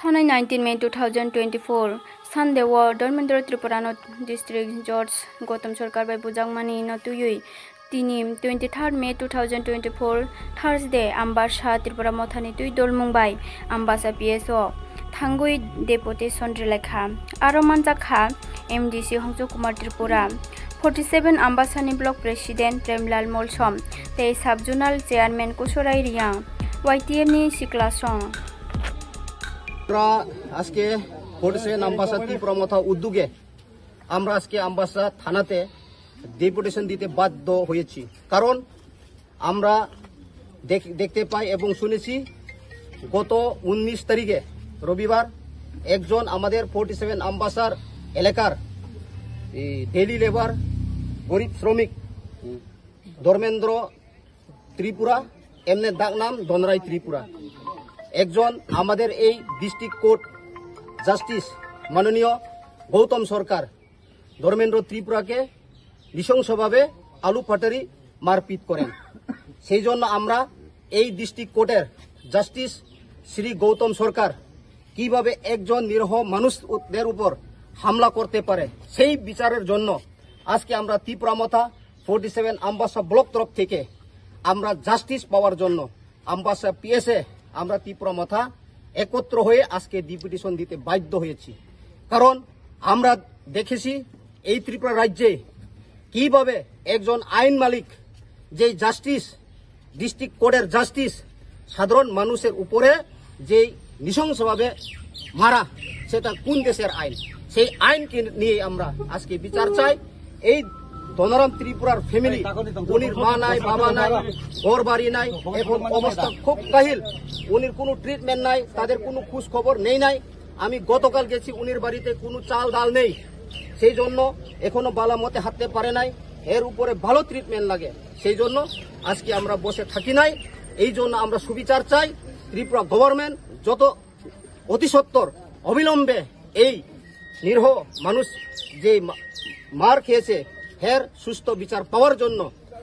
Thonai 19 May 2024 Sunday war Dormendro Tripurano District George Gotham Sarkar by Bujangmani Natuyui Tini 23rd May 2024 Thursday Ambasha Tripura Mothani Tui Dolmungbai Ambasa PSO Thangui Deputation Relekha Aromanza Kha MDC Hongsu Kumar Tripura 47 Ambasani Block President Premlal Molsom Te Subzonal Chairman Kushorai Riang YTM ni Siklasong আজকে 47 আম্বাসা ত্রিপুরা মথা উদ্যোগে আমরা আজকে আম্বাসা থানাতে deputation দিতে বাধ্য হয়েছি কারণ আমরা দেখতে পাই এবং শুনেছি গত 19 তারিখে রবিবার একজন আমাদের 47 আম্বাসার এলাকার ডেইলি লেবার গরিব শ্রমিক ধর্মেন্দ্র ত্রিপুরা এমনি ডাক নাম ধনরাই ত্রিপুরা একজন আমাদের এই ডিস্ট্রিক্ট কোর্ট জাস্টিস মাননীয় গৌতম সরকার ধর্মেন্দ্র ত্রিপুরাকে নৃশংসভাবে আলু ফাটারি মারপিট করেন সেই জন্য আমরা এই ডিস্ট্রিক্ট কোর্টের জাস্টিস শ্রী গৌতম সরকার কিভাবে একজন নিরীহ মানুষদের উপর হামলা করতে পারে সেই বিচারের জন্য আজকে আমরা ত্রিপুরা মথা 47 আম্বাসা ব্লক তরফ থেকে আমরা জাস্টিস পাওয়ার জন্য আম্বাসা পিএসএ আমরা ত্রিপুরা মথা একত্র হয়ে আজকে ডেপুটেশন দিতে বাধ্য হয়েছি কারণ আমরা দেখেছি এই ত্রিপুরা রাজ্যে কিভাবে একজন আইন মালিক যে জাস্টিস ডিস্ট্রিক্ট কোর্টের জাস্টিস সাধারণ মানুষের উপরে যে নৃশংসভাবে মারা সেটা কোন দেশের আইন সেই আইনকে নিয়ে আমরা আজকে বিচার চাই এই ধনরাম ত্রিপুরার ফ্যামিলি উনির মা নাই বাবা নাই ঘর বাড়ি নাই এখন অবস্থা খুব কাহিল উনির কোনো ট্রিটমেন্ট নাই তাদের কোনো খোঁজ খবর নেই নাই আমি গতকাল গেছি উনির বাড়িতে কোনো চাল ডাল নেই সেই জন্য এখনো বালা মতে হাঁটতে পারে নাই এর উপরে ভালো ট্রিটমেন্ট লাগে সেই জন্য আজকে আমরা বসে থাকি নাই এই জন্য আমরা সুবিচার চাই ত্রিপুরা গভর্নমেন্ট যত অতি সত্বর অবিলম্বে এই নিরীহ মানুষ যে মার খেয়েছে এর সুস্থ বিচার পাওয়ার জন্য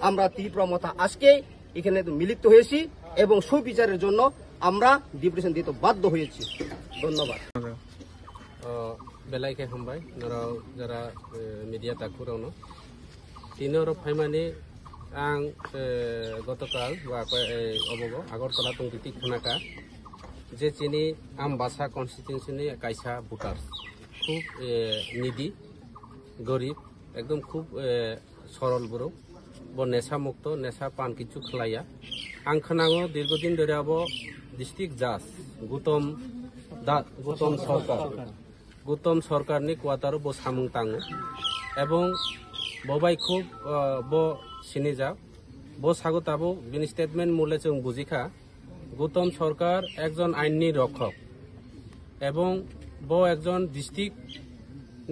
আমরা ত্রিপুরা মথা আজকে এখানে মিলিত হয়েছি এবং সুবিচারের জন্য আমরা ডেপুটেশন দিতে বাধ্য হয়েছি ধন্যবাদ বেলাইকে হামবাই যারা মিডিয়া তাকুরানো তিনর ফাইমানি आं गतकाल अबग आगरतला तंगति खुनाका जे चिनी आम्बासा कन्स्टिट्युएन्सि कायसा भोटार्स खूब निडी गरीब एकदम खूब सरल बरो ब नेशा मुक्त नेशा पान किछु खलाया आं खोनांगो दीर्घदिन धरे अब डिस्ट्रिक्ट जाज गौतम सरकारनि क्वार्टार ब सामुं ताङो एबं बबाई खूब ब सिनिजा ब सागताबो बिनि स्टेटमेंट मुले जों बुजिखा गौतम सरकार एकजन आईननि रक्षक एबं ब एकजन डिस्ट्रिक्ट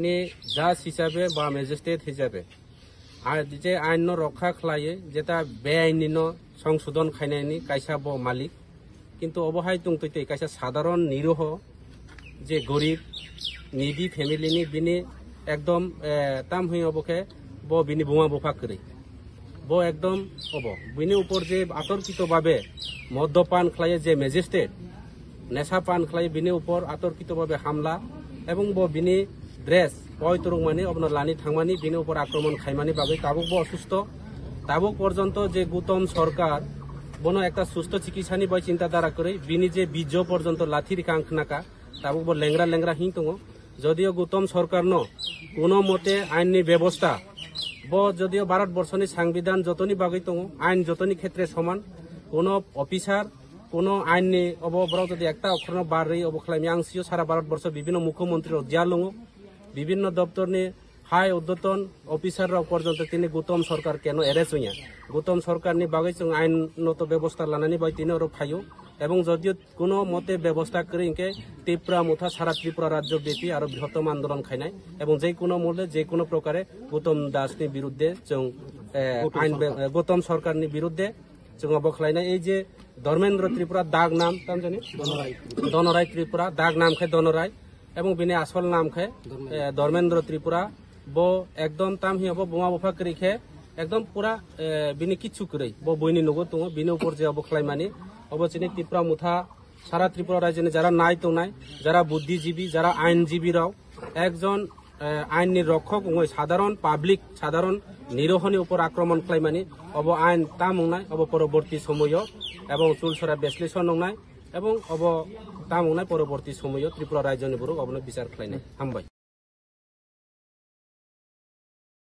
नि जाज हिसाबे बा मेजिस्ट्रेट हिसाबे आर जे आईन रक्षा खालायो जेता बेआईनि संशोधन खायनायनि कायसा ब मालिक किन्तु अबहाय तुंतैते कायसा साधारण निरीह जे गरीब निडी फैमिलिनि बिनि एकदम ताम हुई अबखे ब बिनि बुमा बुफा करै ब एकदम अब बिनि ऊपर जे आतर्कित भावे मद्यपान खालायो जे मेजिस्ट्रेट नेशा पान खालायो बिनि ऊपर आतर्कित भावे हमला एवं ब बिनि ड्रेस पयतरंग माने अपना लानि थांमानि बिनि ऊपर आक्रमण खायमानि बागै ताबुक ब असुस्थ ताबुक पर्यन्त जे गौतम सरकार बनो एकटा सुस्थ चिकित्सानि बाय चिन्ताधारा करै बिनि जे बीज पर्यन्त लाथि रिखां खनाका ताबुक ब लेंग्रा हिं दङ যদিও गौतम सरकार न कोनो मते आईननि व्यवस्था ब যদিও भारतवर्षनि संविधान जतनि बागै दङ आईन जतनि क्षेत्रे समान कोनो अफिसार कोनो आईननि अबब्राव जदि एकटा अक्षरन बारै अबखलायमि आं सियो सारा भारतवर्ष विभिन्न मुख्यमंत्री जियालङ विभिन्न दप्तरनि हाई उद्यतन अफिसार पर्यन्त तिनि गौतम सरकार केन एरेस्ट हुइया गौतम सरकारनि बागै जों आईनगत व्यवस्था लानानै बाय तिनि अर फायो এবং যদিও কোনো মতে ব্যবস্থা করে ইনকে ত্রিপুরা মুথা সারা ত্রিপুরা রাজ্য ব্যাপী আর বৃহত্তম আন্দোলন খাইনাই এবং যে কোনো মূল্যে যে কোনো প্রকারে গৌতম দাসনি বিরুদ্ধে আইন গৌতম সরকারনি বিরুদ্ধে বখলাইনাই এই যে ধর্মেন্দ্র ত্রিপুরা দাগ নাম তাম জানি ধনরাই ত্রিপুরা দাগ নাম খায় ধনরাই এবং বিনে আসল নাম খায় ধর্মেন্দ্র ত্রিপুরা ব একদম তাম হি হব বোমা বফা করে খে একদম পুরা বিনি কিচ্ছু করে ব বইনি নগো দङ बिनि ऊपर जे बखलायमानि अबचिनि ত্রিপুরা মুথা সারা ত্রিপুরা রাজ্যে যারা নাই তো নাই, যারা বুদ্ধিজীবী, যারা আইনজীবীরাও একজন আইননি রক্ষক সাধারণ পাবলিক সাধারণ নিরোহনী উপর আক্রমণ খাইমানি অব আইন তা মংনাই অব পরবর্তী সময় এবং চুলসরা বিশ্লেষণ নংনাই এবং অব তা মংনাই পরবর্তী সময় ত্রিপুরা রাজ্যনি বড় অবন বিচার খাইনাই হামবাই।